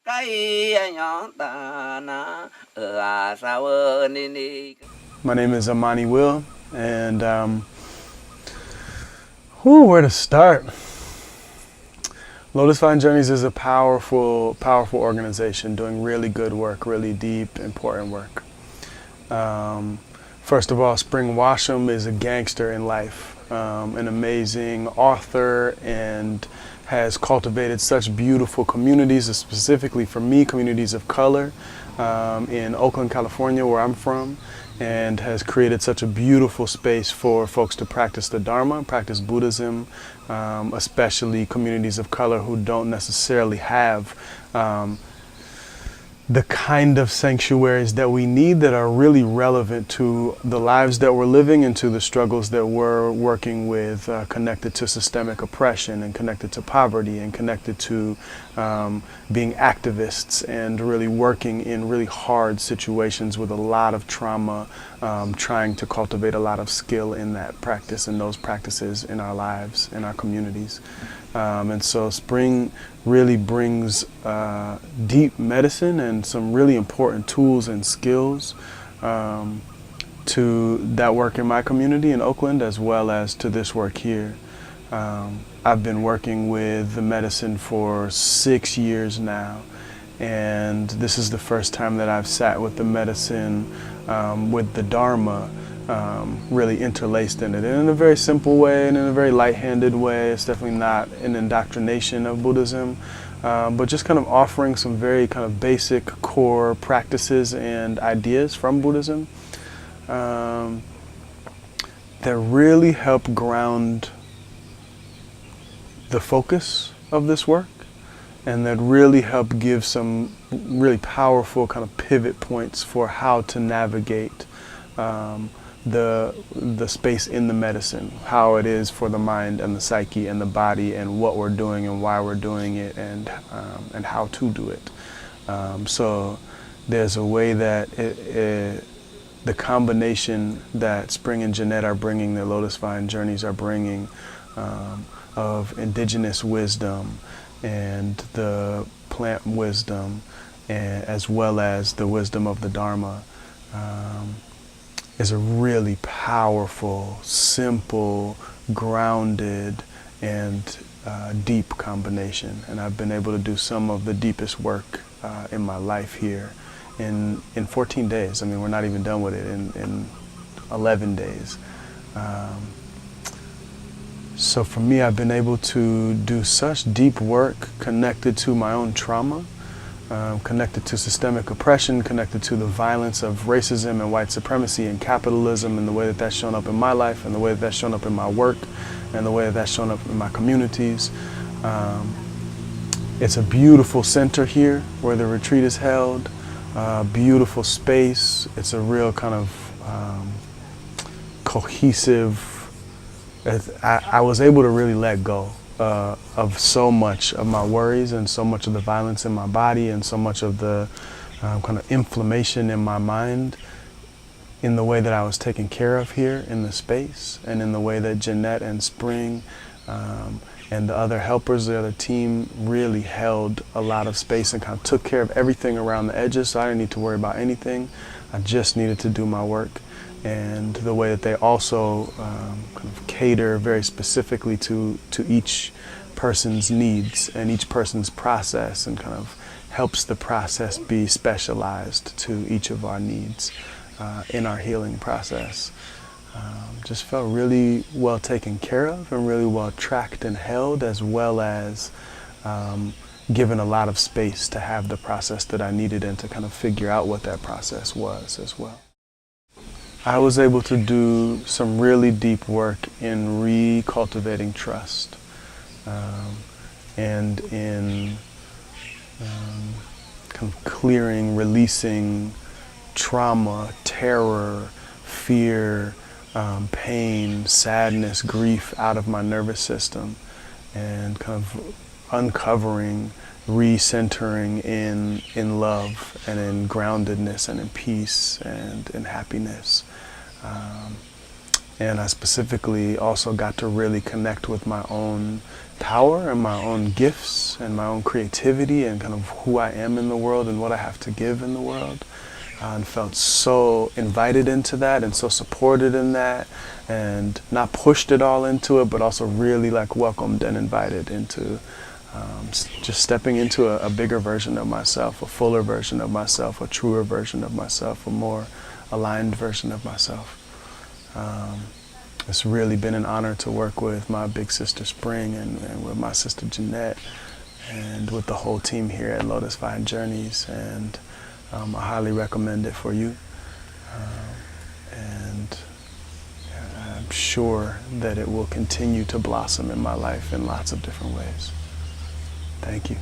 My name is Amani Will, and where to start? Lotus Vine Journeys is a powerful organization doing really good work, really deep, important work. First of all, Spring Washam is a gangster in life, an amazing author, and has cultivated such beautiful communities, specifically for me, communities of color in Oakland, California, where I'm from, and has created such a beautiful space for folks to practice the Dharma, practice Buddhism, especially communities of color who don't necessarily have the kind of sanctuaries that we need that are really relevant to the lives that we're living and to the struggles that we're working with, connected to systemic oppression and connected to poverty and connected to being activists and really working in really hard situations with a lot of trauma, trying to cultivate a lot of skill in that practice and those practices in our lives, in our communities. And so Spring really brings deep medicine and some really important tools and skills to that work in my community in Oakland, as well as to this work here. I've been working with the medicine for 6 years now, and this is the first time that I've sat with the medicine with the Dharma really interlaced in it, and in a very simple way and in a very light-handed way. It's definitely not an indoctrination of Buddhism, but just kind of offering some very kind of basic core practices and ideas from Buddhism that really help ground the focus of this work, and that really help give some really powerful kind of pivot points for how to navigate the space in the medicine, how it is for the mind and the psyche and the body, and what we're doing and why we're doing it, and how to do it. So there's a way that the combination that Spring and Jeanette are bringing, the Lotus Vine Journeys are bringing, of indigenous wisdom and the plant wisdom, as well as the wisdom of the Dharma, is a really powerful, simple, grounded, and deep combination. And I've been able to do some of the deepest work in my life here in 14 days. I mean, we're not even done with it in 11 days. So for me, I've been able to do such deep work connected to my own trauma, connected to systemic oppression, connected to the violence of racism and white supremacy and capitalism, and the way that that's shown up in my life, and the way that that's shown up in my work, and the way that that's shown up in my communities. It's a beautiful center here where the retreat is held, beautiful space. It's a real kind of cohesive. I was able to really let go of so much of my worries and so much of the violence in my body and so much of the kind of inflammation in my mind, in the way that I was taken care of here in the space, and in the way that Jeanette and Spring and the other helpers, the other team, really held a lot of space and kind of took care of everything around the edges, so I didn't need to worry about anything. I just needed to do my work. And the way that they also kind of cater very specifically to each person's needs and each person's process, and kind of helps the process be specialized to each of our needs in our healing process. Just felt really well taken care of and really well tracked and held, as well as given a lot of space to have the process that I needed and to kind of figure out what that process was as well. I was able to do some really deep work in recultivating trust, and in kind of clearing, releasing trauma, terror, fear, pain, sadness, grief out of my nervous system, and kind of uncovering, recentering in love and in groundedness and in peace and in happiness. And I specifically also got to really connect with my own power and my own gifts and my own creativity and kind of who I am in the world and what I have to give in the world. And felt so invited into that and so supported in that, and not pushed it all into it, but also really like welcomed and invited into just stepping into a bigger version of myself, a fuller version of myself, a truer version of myself, a more aligned version of myself. It's really been an honor to work with my big sister Spring and with my sister Jeanette and with the whole team here at Lotus Vine Journeys, and I highly recommend it for you. And I'm sure that it will continue to blossom in my life in lots of different ways. Thank you.